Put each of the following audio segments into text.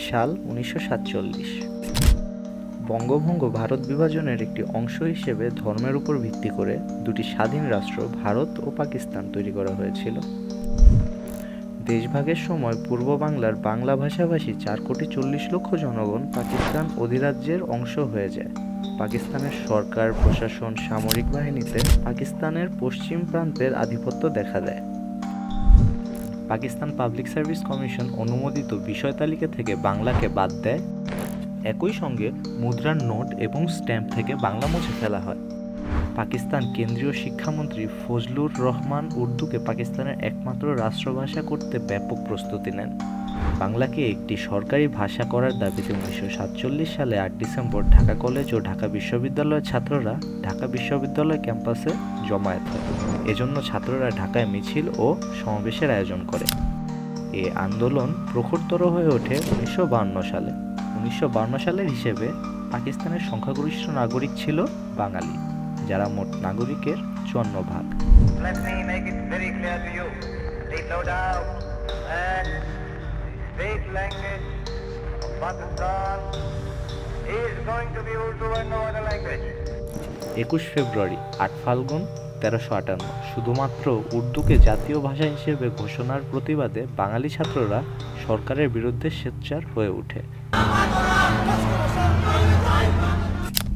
সাল 1947। বঙ্গভঙ্গ ভারত বিভাজনের একটি অংশ হিসেবে ধর্মের উপর ভিত্তি করে দুটি স্বাধীন রাষ্ট্র ভারত ও পাকিস্তান তৈরি করা হয়েছিল। দেশভাগের সময় পূর্ব বাংলার বাংলা ভাষাভাষী 4,40,00,000 জনগণ পাকিস্তান অধিরাজ্যের অংশ হয়ে যায়। পাকিস্তানের সরকার, প্রশাসন, সামরিক বাহিনীতে পাকিস্তানের পশ্চিম প্রান্তের আধিপত্য দেখা দেয়। পাকিস্তান পাবলিক সার্ভিস কমিশন অনুমোদিত বিষয় তালিকা থেকে বাংলাকে বাদ দেয়। একই সঙ্গে মুদ্রার নোট এবং স্ট্যাম্প থেকে বাংলা মুছে ফেলা হয়। পাকিস্তান কেন্দ্রীয় শিক্ষামন্ত্রী ফজলুর রহমান উর্দুকে পাকিস্তানের একমাত্র রাষ্ট্রভাষা করতে ব্যাপক প্রস্তুতি নেন। বাংলাকে একটি সরকারি ভাষা করার দাবিতে 1947 সালে 8 ডিসেম্বর ঢাকা কলেজ ও ঢাকা বিশ্ববিদ্যালয়ের ছাত্ররা ঢাকা বিশ্ববিদ্যালয় ক্যাম্পাসে জমায়েত হয়। এজন্য ছাত্ররা ঢাকায় মিছিল ও সমাবেশের আয়োজন করে। এ আন্দোলন প্রখরতর হয়ে ওঠে 1952 সালে। 1952 সালের হিসেবে পাকিস্তানের সংখ্যাগরিষ্ঠ নাগরিক ছিল বাঙালি, যারা মোট নাগরিকের 54%। Let me make it very clear to you, please no doubt, that state language of Pakistan is going to be Urdu and no other language. 21 ফেব্রুয়ারি 8 ফাল্গুন 1358 শুধুমাত্র উর্দুকে জাতীয় ভাষা হিসেবে ঘোষণার প্রতিবাদে বাঙালি ছাত্ররা সরকারের বিরুদ্ধে সোচ্চার হয়ে ওঠে।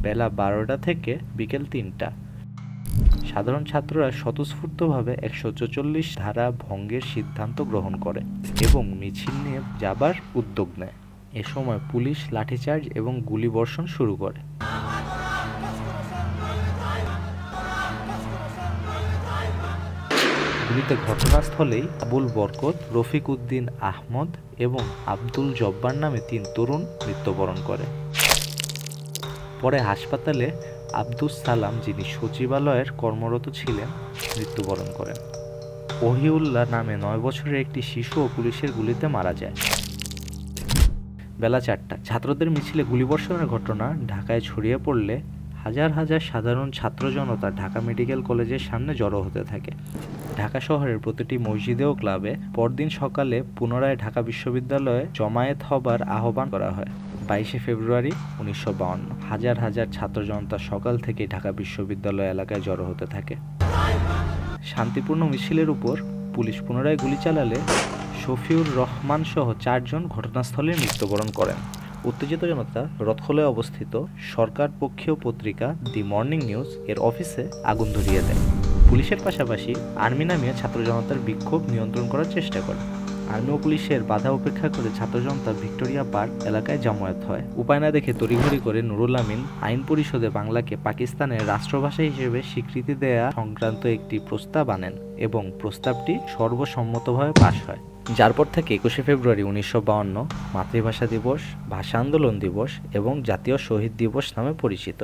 বেলা 12টা থেকে বিকেল 3টা সাধারণ ছাত্ররা স্বতঃস্ফূর্তভাবে 144 ধারা ভঙ্গের সিদ্ধান্ত গ্রহণ করে এবং মিছিল নিয়ে যাবার উদ্যোগ নেয়। এ সময় পুলিশ লাঠিচার্জ এবং গুলিবর্ষণ শুরু করে। গুলিতে ঘটনাস্থলেই আবুল বরকত, রফিক উদ্দিন আহমদ এবং আব্দুল জব্বার নামে 3 তরুণ মৃত্যুবরণ করে। পরে হাসপাতালে আব্দুস সালাম, যিনি সচিবালয়ের কর্মরত ছিলেন, মৃত্যুবরণ করেন। ওহিউল্লাহ নামে 9 বছরের একটি শিশুও পুলিশের গুলিতে মারা যায়। বেলা 4টা ছাত্রদের মিছিলে গুলিবর্ষণের ঘটনা ঢাকায় ছড়িয়ে পড়লে হাজার হাজার সাধারণ ছাত্র জনতা ঢাকা মেডিকেল কলেজের সামনে জড়ো হতে থাকে। ঢাকা শহরের প্রতিটি মসজিদে ও ক্লাবে পরদিন সকালে পুনরায় ঢাকা বিশ্ববিদ্যালয়ে জমায়েত হবার আহ্বান করা হয়। 22 ফেব্রুয়ারি 1952 হাজার হাজার ছাত্র জনতা সকাল থেকে ঢাকা বিশ্ববিদ্যালয় এলাকায় জড়ো হতে থাকে। শান্তিপূর্ণ মিছিলের উপর পুলিশ পুনরায় গুলি চালালে শফিউর রহমান সহ 4 জন ঘটনাস্থলে মৃত্যুবরণ করেন। উত্তেজিত জনতা রথখোলায় অবস্থিত সরকার পক্ষীয় পত্রিকা দি মর্নিং নিউজ এর অফিসে আগুন ধরিয়ে দেয়। পুলিশের পাশাপাশি আর্মি নামিয়ে ছাত্র জনতার বিক্ষোভ নিয়ন্ত্রণ করার চেষ্টা করে। আর্মি ও পুলিশের বাধা উপেক্ষা করে ছাত্র জনতা ভিক্টোরিয়া পার্ক এলাকায় জমায়েত হয়। উপায় না দেখে তড়িঘড়ি করে নুরুল আমিন আইন পরিষদে বাংলাকে পাকিস্তানের রাষ্ট্রভাষা হিসেবে স্বীকৃতি দেয়া সংক্রান্ত একটি প্রস্তাব আনেন এবং প্রস্তাবটি সর্বসম্মতভাবে পাশ হয়, যার পর থেকে 21 ফেব্রুয়ারি 1952 মাতৃভাষা দিবস, ভাষা আন্দোলন দিবস এবং জাতীয় শহীদ দিবস নামে পরিচিত।